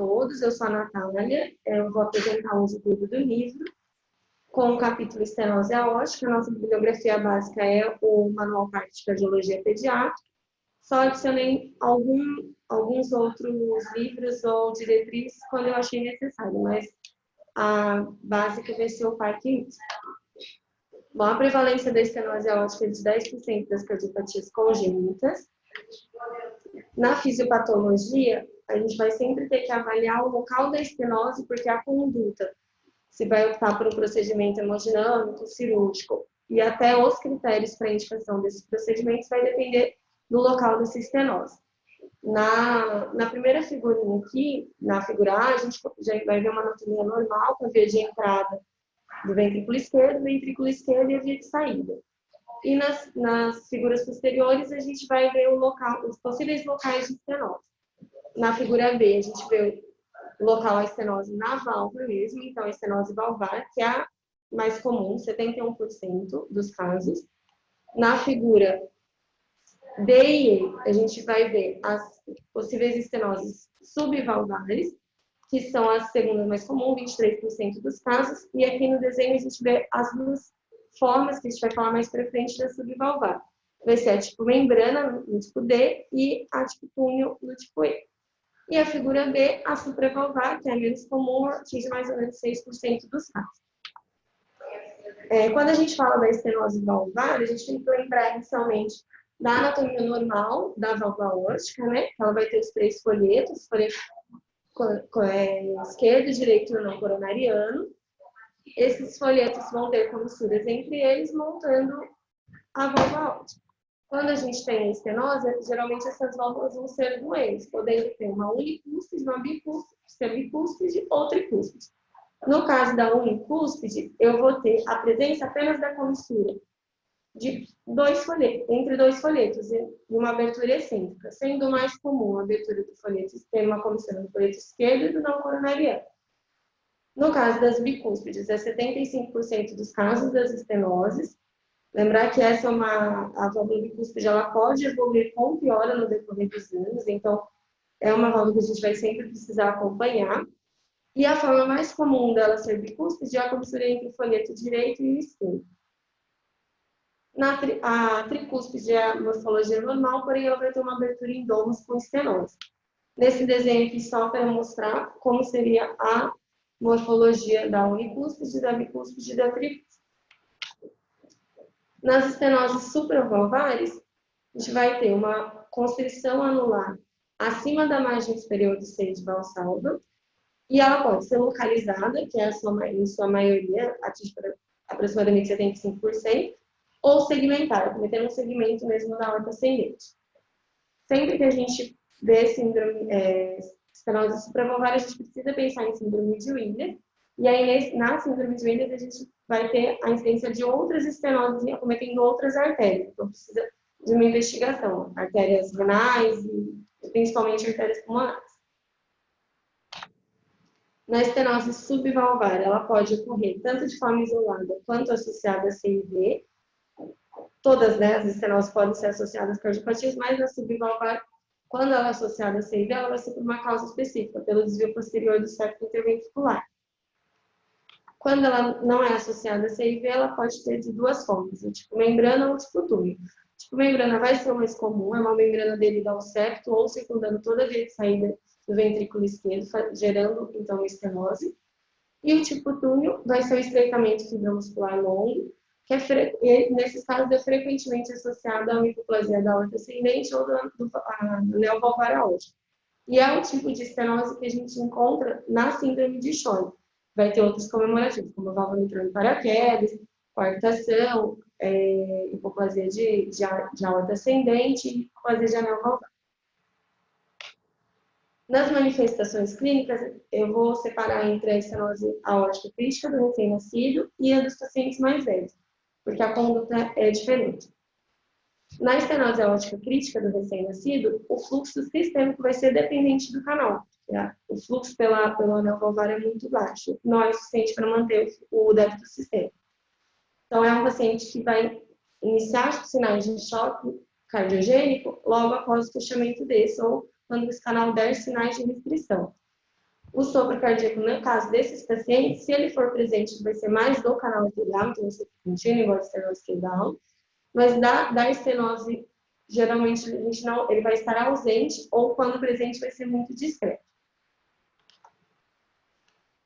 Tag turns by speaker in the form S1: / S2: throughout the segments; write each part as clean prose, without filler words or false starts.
S1: todos, eu sou a Natália, eu vou apresentar um estudo do livro, com o capítulo Estenose aórtica. A nossa bibliografia básica é o Manual Parte de Cardiologia Pediátrica. Só adicionei alguns outros livros ou diretrizes quando eu achei necessário, mas a básica vai ser o PARC. Bom, a prevalência da estenose aórtica é de 10% das cardiopatias congênitas. Na fisiopatologia, a gente vai sempre ter que avaliar o local da estenose, porque a conduta, se vai optar por um procedimento hemodinâmico, cirúrgico, e até os critérios para indicação desses procedimentos vai depender do local dessa estenose. Na primeira figurinha aqui, na figura A, a gente já vai ver uma anatomia normal, com a via de entrada do ventrículo esquerdo e a via de saída. E nas figuras posteriores, a gente vai ver os possíveis locais de estenose. Na figura B, a gente vê o local da estenose na válvula mesmo, então a estenose valvar, que é a mais comum, 71% dos casos. Na figura D e E, a gente vai ver as possíveis estenoses subvalvares, que são as segundas mais comuns, 23% dos casos, e aqui no desenho a gente vê as duas formas que a gente vai falar mais para frente da subvalvar. Vai ser a tipo membrana no tipo D e a tipo túnel no tipo E. E a figura B, a supravalvar, que é a menos comum, atinge mais ou menos 6% dos casos. Quando a gente fala da estenose valvar, a gente tem que lembrar inicialmente da anatomia normal da válvula aórtica, né? Ela vai ter os 3 folhetos, esquerdo, direito e não coronariano. Esses folhetos vão ter comissuras entre eles, montando a válvula aórtica. Quando a gente tem a estenose, geralmente essas válvulas vão ser doentes, podendo ter uma unicúspide, uma bicúspide ou tricúspide. No caso da unicúspide, eu vou ter a presença apenas da comissura de entre 2 folhetos e uma abertura excêntrica, sendo mais comum a abertura do folheto ter uma comissura no folheto esquerdo e do não coronariano. No caso das bicúspides, é 75% dos casos das estenoses. Lembrar que a válvula bicúspide ela pode evoluir com piora no decorrer dos anos, então é uma válvula que a gente vai sempre precisar acompanhar. E a forma mais comum dela ser bicúspide é a comissura entre o folheto direito e o esquerdo. A tricúspide é a morfologia normal, porém ela vai ter uma abertura em domos com estenose. Nesse desenho aqui, só para mostrar como seria a morfologia da unicúspide, da bicúspide e da tricúspide. Nas estenoses supravalvares, a gente vai ter uma constrição anular acima da margem superior do seio de Valsalva, e ela pode ser localizada, que é em sua maioria, atinge aproximadamente 75%, ou segmentar, cometendo um segmento mesmo da aorta ascendente. Sempre que a gente vê estenose supravalvar, a gente precisa pensar em síndrome de Wheeler, e aí na síndrome de Wheeler a gente vai ter a incidência de outras estenoses acometendo outras artérias, então precisa de uma investigação, artérias renais e principalmente artérias pulmonares. Na estenose subvalvar, ela pode ocorrer tanto de forma isolada quanto associada a CIV. Todas as estenoses podem ser associadas a cardiopatias, mas a subvalvar, quando ela é associada a CIV, ela vai ser por uma causa específica, pelo desvio posterior do septo interventricular. Quando ela não é associada a CIV, ela pode ter de 2 formas, o tipo membrana ou o tipo túnel. O tipo membrana vai ser o mais comum, é uma membrana aderida ao septo ou secundando toda a via de saída do ventrículo esquerdo, gerando, então, estenose. E o tipo túnel vai ser o estreitamento fibromuscular longo, que nesses casos é frequentemente associado à hipoplasia da aorta ascendente ou da neovalvar aórtica. E é o tipo de estenose que a gente encontra na síndrome de Schoen. Vai ter outros comemorativos, como a válvula entrando em paraquedas, coartação, hipoplasia de aorta ascendente e hipoplasia de anel valvar. Nas manifestações clínicas, eu vou separar entre a estenose aórtica crítica do recém-nascido e a dos pacientes mais velhos, porque a conduta é diferente. Na estenose aórtica crítica do recém-nascido, o fluxo sistêmico vai ser dependente do canal. Tá? O fluxo pelo anel valvar é muito baixo, não é suficiente para manter o débito sistêmico. Então, é um paciente que vai iniciar sinais de choque cardiogênico logo após o fechamento desse, ou quando esse canal der sinais de restrição. O sopro cardíaco, no caso desses pacientes, se ele for presente, vai ser mais do canal arterial, então você contínuo, igual a estenose queidal, mas da estenose, geralmente, a gente não, ele vai estar ausente, ou quando presente, vai ser muito discreto.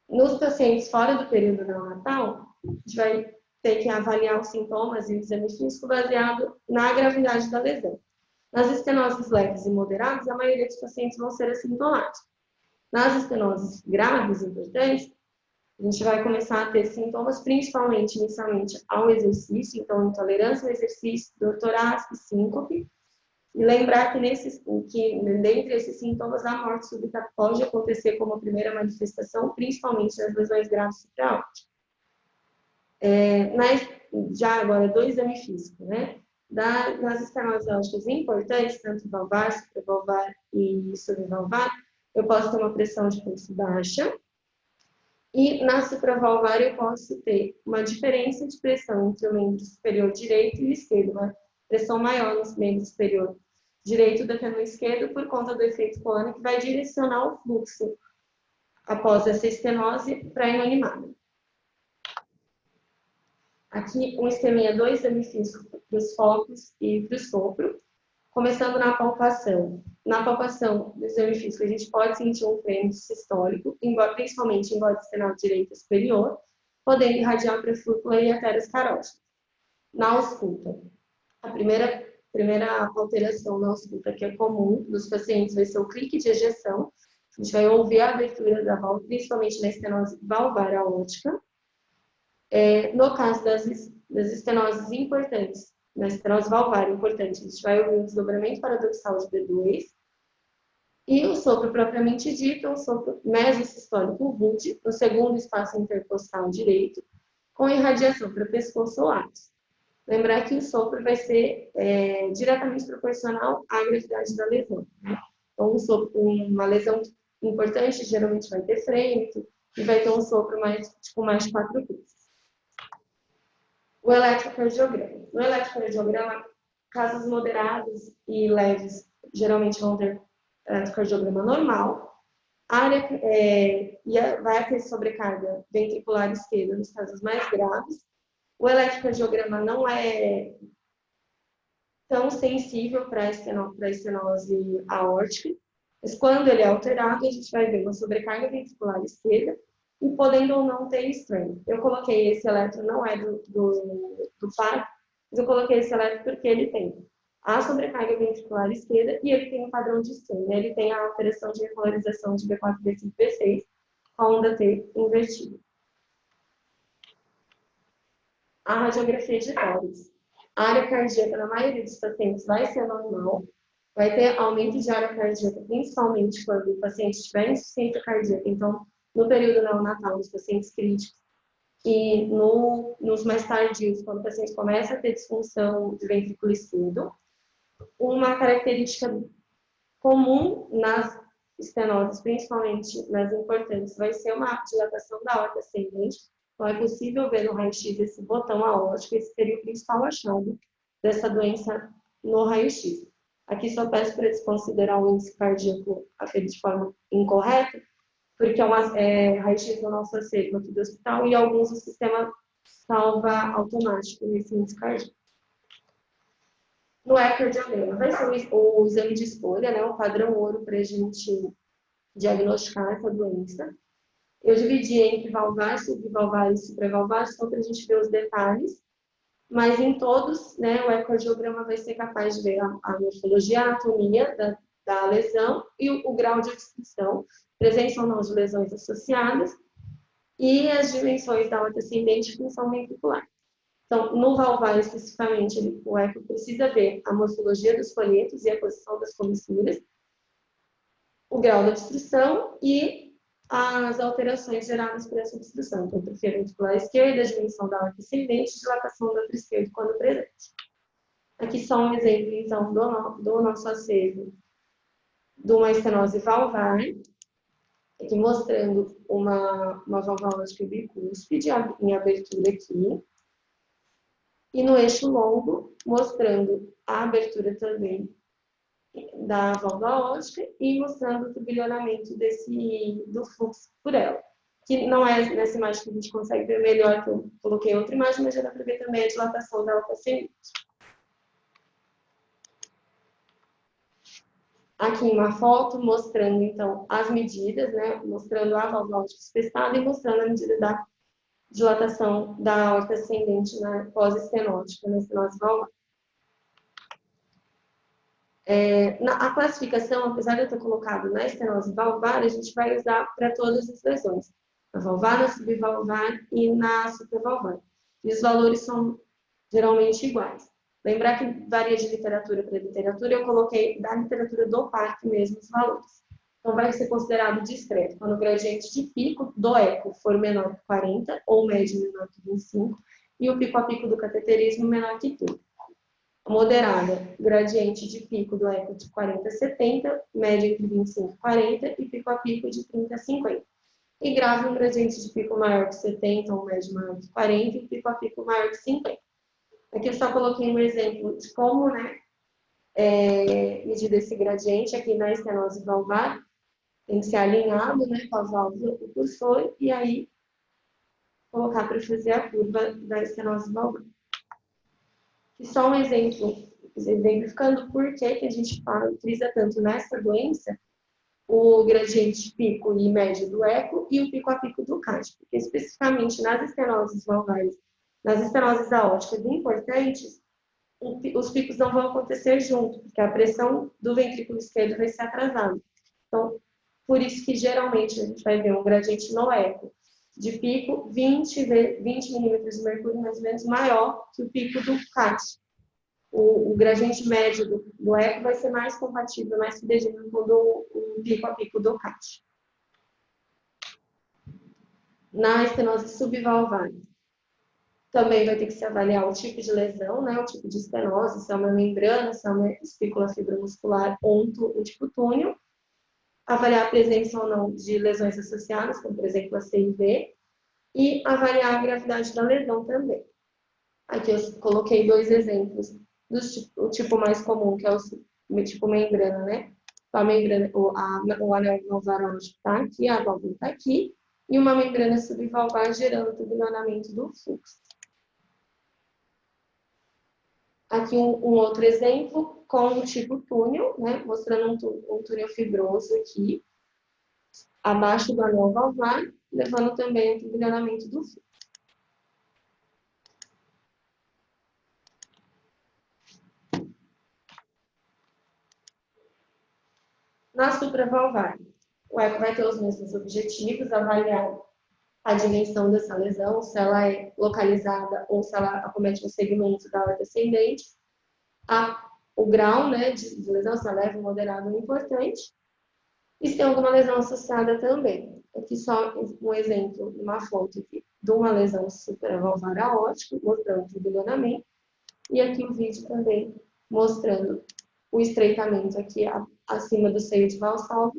S1: Nos pacientes fora do período neonatal, a gente vai ter que avaliar os sintomas e o exame físico baseado na gravidade da lesão. Nas estenoses leves e moderadas, a maioria dos pacientes vão ser assintomáticos. Nas estenoses graves e importantes, a gente vai começar a ter sintomas, principalmente, inicialmente, ao exercício, então, intolerância ao exercício, dor torácica, síncope. E lembrar que, dentre esses sintomas, a morte súbita pode acontecer como a primeira manifestação, principalmente nas lesões graves supraórticas. Já agora, do exame físico, né? Nas estenoses aórticas importantes, tanto valvar, supravalvar e subvalvar, eu posso ter uma pressão de pulso baixa. E na supravalvar eu posso ter uma diferença de pressão entre o membro superior direito e o esquerdo, uma pressão maior no membro superior direito do que no esquerdo, por conta do efeito Poane, que vai direcionar o fluxo após essa estenose para a inanimada. Aqui um esqueminha do exame físico para os focos e para o sopro. Começando na palpação. Na palpação do exame físico, a gente pode sentir um tremor sistólico, principalmente em bode estenal direita superior, podendo irradiar para a fúrcula e artérias carótidas. Na ausculta, a primeira alteração na ausculta que é comum dos pacientes vai ser o clique de ejeção. A gente vai ouvir a abertura da válvula, principalmente na estenose valvar aórtica. No caso das estenoses importantes, na estenose valvar importante, a gente vai ouvir o desdobramento paradoxal de B2 e o sopro propriamente dito, o sopro mesosistólico RUD, no segundo espaço intercostal direito, com irradiação para pescoço ou ápice. Lembrar que o sopro vai ser diretamente proporcional à gravidade da lesão. Né? Então, uma lesão importante geralmente vai ter frêmito e vai ter um sopro com mais de 4 pulsos. O eletrocardiograma. No eletrocardiograma, casos moderados e leves geralmente vão ter eletrocardiograma normal. Vai ter sobrecarga ventricular esquerda nos casos mais graves. O eletrocardiograma não é tão sensível para a estenose aórtica, mas quando ele é alterado, a gente vai ver uma sobrecarga ventricular esquerda e podendo ou não ter strain. Eu coloquei esse eletro, não é do par, mas eu coloquei esse eletro porque ele tem a sobrecarga ventricular esquerda e ele tem um padrão de strain. Né? Ele tem a alteração de repolarização de B4, B5, B6 com a onda T invertida. A radiografia de tórax. A área cardíaca, na maioria dos pacientes, vai ser normal. Vai ter aumento de área cardíaca, principalmente quando o paciente tiver insuficiência cardíaca. Então, no período neonatal, nos pacientes críticos, e nos mais tardios, quando o paciente começa a ter disfunção de ventrículo esquerdo. Uma característica comum nas estenoses, principalmente nas importantes, vai ser uma dilatação da aorta ascendente. Então, é possível ver no raio-x esse botão aórtico, esse seria o principal achado dessa doença no raio-x. Aqui só peço para desconsiderar o índice cardíaco aferido de forma incorreta, porque é raio-x do nosso acervo aqui do hospital e alguns o sistema salva automático nesse índice cardíaco. No ecocardiograma, vai ser o exame de escolha, né, o padrão ouro para a gente diagnosticar essa doença. Eu dividi entre valvar, subvalvar e supravalvar, só para a gente ver os detalhes. Mas em todos, né, o ecocardiograma vai ser capaz de ver a morfologia, a anatomia da lesão e o grau de obstrução, presença ou não de lesões associadas, e as dimensões da aorta ascendente e função ventricular. Então, no valvar especificamente, o eco precisa ver a morfologia dos folhetos e a posição das comissuras, o grau da obstrução e as alterações geradas por essa obstrução. Então, perfil ventricular esquerda, dimensão da aorta ascendente, dilatação da aorta esquerda quando presente. Aqui só um exemplo, então, do nosso acervo de uma estenose valvar, aqui mostrando uma valvar bicúspide em abertura aqui, e no eixo longo, mostrando a abertura também da válvula aórtica e mostrando o turbilhonamento do fluxo por ela. Que não é nessa imagem que a gente consegue ver melhor, que eu coloquei outra imagem, mas já dá para ver também a dilatação da aorta ascendente. Aqui uma foto mostrando, então, as medidas, né? Mostrando a válvula aórtica espestada e mostrando a medida da dilatação da aorta ascendente na pós-estenótica, na estenose valvar. A classificação, apesar de eu ter colocado na estenose valvar, a gente vai usar para todas as lesões. Na valvar, na subvalvar e na supravalvar. E os valores são geralmente iguais. Lembrar que varia de literatura para literatura, eu coloquei da literatura do PARC mesmo os valores. Então, vai ser considerado discreto quando o gradiente de pico do eco for menor que 40 ou médio menor que 25 e o pico a pico do cateterismo menor que 30. Moderada, gradiente de pico do eco de 40 a 70, média entre 25 e 40 e pico a pico de 30 a 50. E grave, um gradiente de pico maior que 70 ou médio maior que 40 e pico a pico maior que 50. Aqui eu só coloquei um exemplo de como, né, medir esse gradiente aqui na estenose valvar. Tem que ser alinhado, né, com a válvula do cursor e aí colocar para fazer a curva da estenose valvar. E só um exemplo, exemplificando por que a gente frisa tanto nessa doença o gradiente pico e médio do eco e o pico a pico do CAT, porque especificamente nas estenoses valvares, nas estenoses aórticas importantes, os picos não vão acontecer junto, porque a pressão do ventrículo esquerdo vai ser atrasada. Então, por isso que geralmente a gente vai ver um gradiente no eco de pico 20 milímetros de mercúrio mais ou menos maior que o pico do CAT. O gradiente médio do eco vai ser mais compatível, mais fidedigno com o pico a pico do CAT. Na estenose subvalvar, também vai ter que se avaliar o tipo de lesão, né, o tipo de estenose, se é uma membrana, se é uma espícula fibromuscular ou um tipo túnel. Avaliar a presença ou não de lesões associadas, como por exemplo a CIV, e avaliar a gravidade da lesão também. Aqui eu coloquei dois exemplos do tipo mais comum, que é o tipo membrana, né? A membrana, o anel valvar aórtico está aqui, a válvula está aqui, e uma membrana subvalvar gerando o turbilhonamento do fluxo. Aqui um outro exemplo com o tipo túnel, né? Mostrando um túnel fibroso aqui, abaixo do anel valvar, levando também ao turbilhonamento do fluxo. Na supravalvar, o eco vai ter os mesmos objetivos, avaliar a dimensão dessa lesão, se ela é localizada ou se ela acomete um segmento da aorta ascendente, o grau, né, de lesão, se é leve, moderado ou importante, e se tem alguma lesão associada também. Aqui só um exemplo, uma foto aqui, de uma lesão supravalvar aórtica, mostrando o turbilhonamento, e aqui o vídeo também mostrando o estreitamento aqui acima do seio de Valsalva,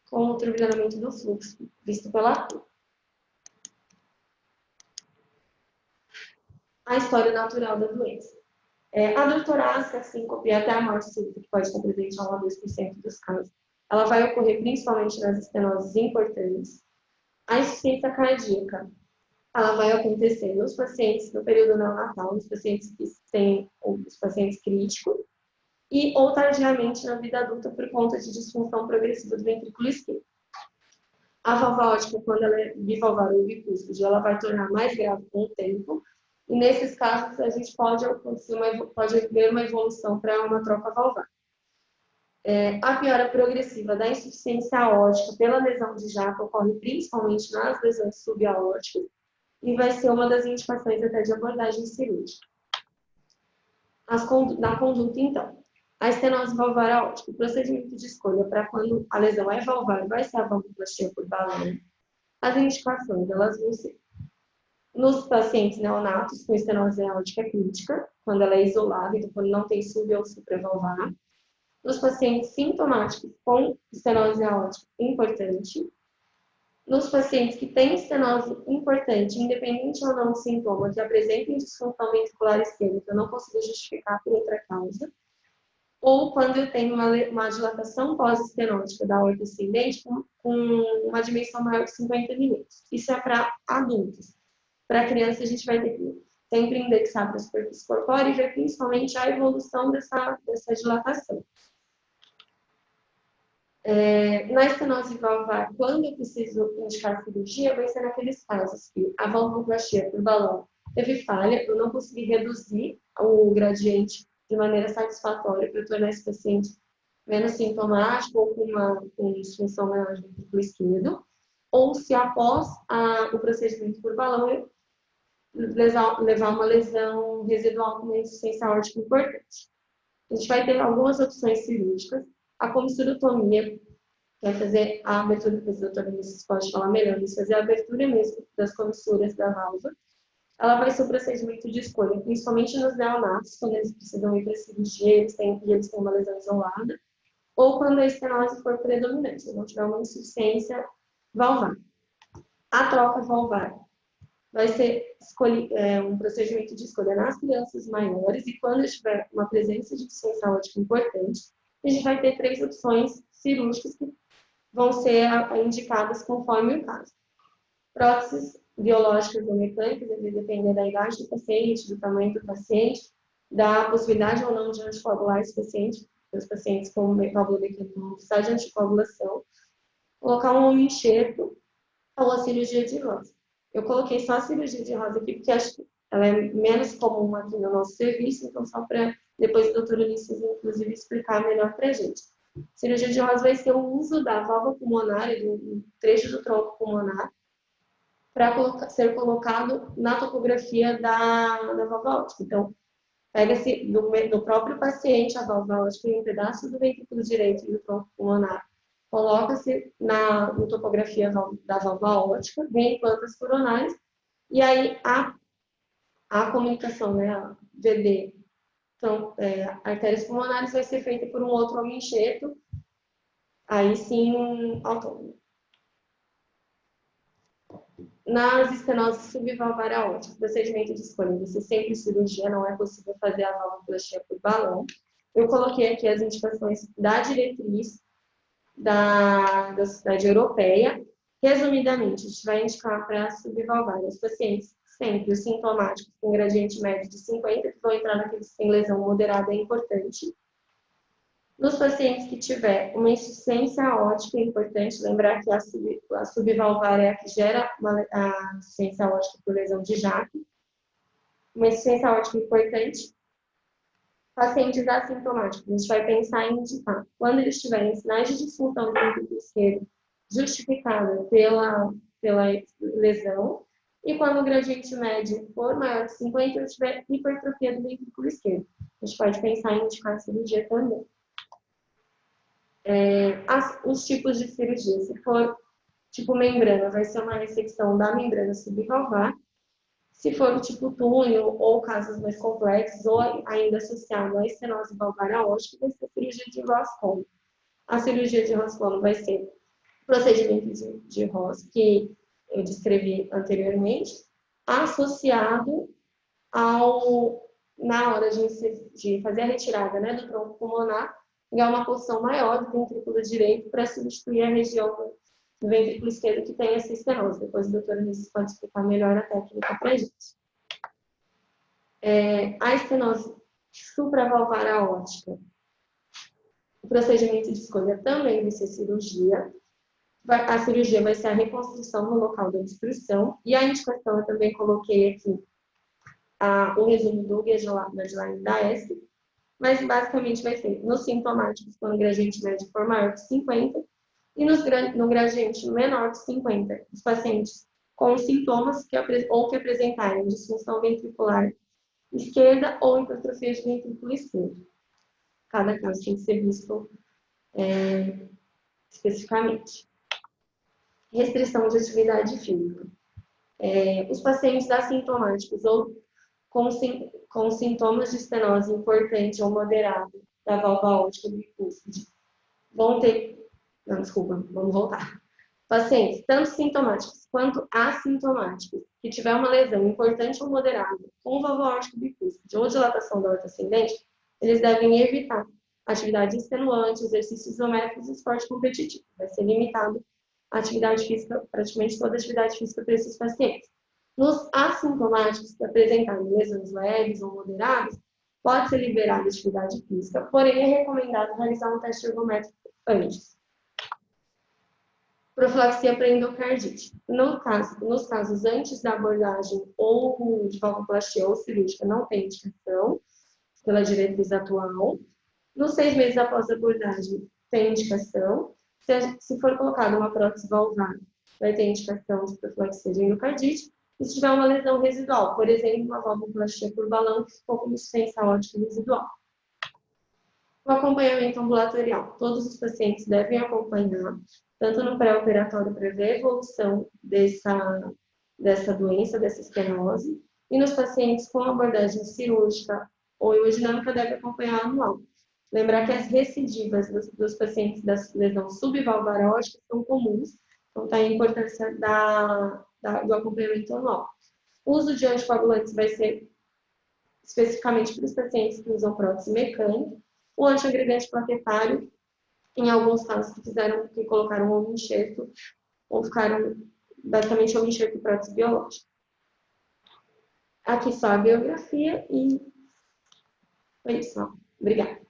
S1: com o turbilhonamento do fluxo, visto pela cor. A história natural da doença. A dor torácica, a síncope e até a morte súbita, que pode estar presente a 1 a 2% dos casos, ela vai ocorrer principalmente nas estenoses importantes. A insuficiência cardíaca, ela vai acontecer nos pacientes no período neonatal, nos pacientes que têm os pacientes críticos, ou tardiamente na vida adulta por conta de disfunção progressiva do ventrículo esquerdo. A valva aórtica, quando ela é bivalvar ou bicúspide, ela vai tornar mais grave com o tempo, e nesses casos a gente pode ver uma evolução para uma troca valvar. A piora progressiva da insuficiência aórtica pela lesão de jato ocorre principalmente nas lesões subaórticas e vai ser uma das indicações até de abordagem cirúrgica. Na conduta, então, a estenose valvar aórtica, o procedimento de escolha para quando a lesão é valvar vai ser a valvoplastia por balão. As indicações, elas vão ser nos pacientes neonatos com estenose aórtica crítica, quando ela é isolada, então quando não tem sub ou supravalvar. Nos pacientes sintomáticos com estenose aórtica importante. Nos pacientes que têm estenose importante, independente ou não do sintoma, que apresentem disfunção ventricular isquêmica, não consigo justificar por outra causa. ou quando eu tenho uma dilatação pós-estenótica da aorta ascendente com uma dimensão maior de 50 milímetros. Isso é para adultos. Para criança, a gente vai ter que sempre indexar para a superfície corpórea e ver principalmente a evolução dessa dilatação. Na estenose valvar, quando eu preciso indicar cirurgia, vai ser naqueles casos que a valvoplastia por balão teve falha, eu não consegui reduzir o gradiente de maneira satisfatória para tornar esse paciente menos sintomático ou com disfunção maior do ventrículo esquerdo, ou se após o procedimento por balão eu levar uma lesão residual com uma insuficiência aórtica importante. A gente vai ter algumas opções cirúrgicas. A comissurotomia, que vai fazer a abertura, depois a doutora Ulisses pode falar melhor, mas fazer a abertura mesmo das comissuras da válvula. Ela vai ser o procedimento de escolha, principalmente nos neonatos, quando eles precisam ir para a cirurgia, eles têm uma lesão isolada, ou quando a estenose for predominante, se não tiver uma insuficiência valvar. A troca valvar vai ser um procedimento de escolha nas crianças maiores, e quando tiver uma presença de insuficiência aórtica importante, a gente vai ter 3 opções cirúrgicas que vão ser indicadas conforme o caso. Próteses biológicas ou mecânicas, vai depender da idade do paciente, do tamanho do paciente, da possibilidade ou não de anticoagular esse paciente, os pacientes com válvula mecânica não precisar de anticoagulação. Colocar um enxerto ou a cirurgia de rosa. Eu coloquei só a cirurgia de rosa aqui, porque acho que ela é menos comum aqui no nosso serviço, então só para depois o doutor Ulisses, inclusive, explicar melhor para a gente. Cirurgia de rosa vai ser o uso da válvula pulmonar, do trecho do tronco pulmonar, para ser colocado na topografia da válvula aórtica. Então, pega-se do próprio paciente a válvula aórtica em um pedaço do ventrículo direito e do tronco pulmonar, coloca-se na topografia da válvula aórtica, vem plantas coronárias, e aí a comunicação, né, a VD, então, artérias pulmonares, vai ser feita por um outro enxerto, aí sim, autônomo. Nas estenoses subvalvar aórtica, procedimento de escolha, você sempre cirurgia, não é possível fazer a valvoplastia por balão. Eu coloquei aqui as indicações da diretriz da Sociedade Europeia. Resumidamente, a gente vai indicar para subvalvar os pacientes sempre os sintomáticos com gradiente médio de 50, que vão entrar naqueles que têm lesão moderada, é importante. Nos pacientes que tiver uma insuficiência aórtica, é importante lembrar que a subvalvar é a que gera a insuficiência aórtica por lesão de Jacques. Uma insuficiência aórtica importante. Pacientes assintomáticos, a gente vai pensar em indicar quando eles tiverem sinais de disfunção do ventrículo esquerdo justificada pela lesão, e quando o gradiente médio for maior de 50, eu tiver hipertrofia do ventrículo esquerdo. A gente pode pensar em indicar cirurgia também. Os tipos de cirurgia, se for tipo membrana, vai ser uma ressecção da membrana subvalvar. Se for o tipo túnel ou casos mais complexos, ou ainda associado à estenose valvar aórtica, vai ser a cirurgia de Roscoe. A cirurgia de Roscoe vai ser procedimento de Ross, que eu descrevi anteriormente, associado na hora de fazer a retirada, né, do tronco pulmonar, ganhar uma porção maior do ventrículo direito para substituir a região do ventrículo esquerdo que tem essa estenose. Depois o doutor Ulisses pode explicar melhor a técnica para a gente. A estenose supravalvar aórtica. O procedimento de escolha também vai ser cirurgia. A cirurgia vai ser a reconstrução no local da obstrução. E a indicação, eu também coloquei aqui o resumo do guideline da ESC. Mas basicamente vai ser nos sintomáticos, quando o gradiente médio for maior de 50, e no gradiente menor de 50, os pacientes com sintomas que apresentarem disfunção ventricular esquerda ou hipertrofia de ventrículo esquerdo. Cada caso tem que ser visto especificamente. Restrição de atividade física. Os pacientes assintomáticos ou com sintomas de estenose importante ou moderado da válvula aórtica bicúspide vão ter... Não, desculpa, vamos voltar. Pacientes, tanto sintomáticos quanto assintomáticos, que tiver uma lesão importante ou moderada com válvula aórtica bicúspide ou dilatação da aorta ascendente, eles devem evitar atividade extenuante, exercícios isométricos e esporte competitivo. Vai ser limitado a atividade física, praticamente toda a atividade física para esses pacientes. Nos assintomáticos que apresentarem lesões leves ou moderadas, pode ser liberada a atividade física, porém é recomendado realizar um teste ergométrico antes. Profilaxia para endocardite. Nos casos antes da abordagem ou de valvoplastia ou cirúrgica, não tem indicação pela diretriz atual. Nos 6 meses após a abordagem, tem indicação. Se for colocada uma prótese valvar, vai ter indicação de profilaxia de endocardite. E se tiver uma lesão residual, por exemplo, uma valvoplastia por balão que ficou com insuficiência aórtica residual. O acompanhamento ambulatorial. Todos os pacientes devem acompanhar, tanto no pré-operatório para ver a evolução dessa doença, dessa estenose, e nos pacientes com abordagem cirúrgica ou hemodinâmica deve acompanhar anual. Lembrar que as recidivas dos pacientes da lesão subvalvar aórtica são comuns, então está a importância do acompanhamento anual. O uso de anticoagulantes vai ser especificamente para os pacientes que usam prótese mecânica. O antiagregante plaquetário, em alguns casos que colocaram um enxerto, ou ficaram basicamente um enxerto prótese biológica. Aqui só a biografia e foi isso. Obrigada.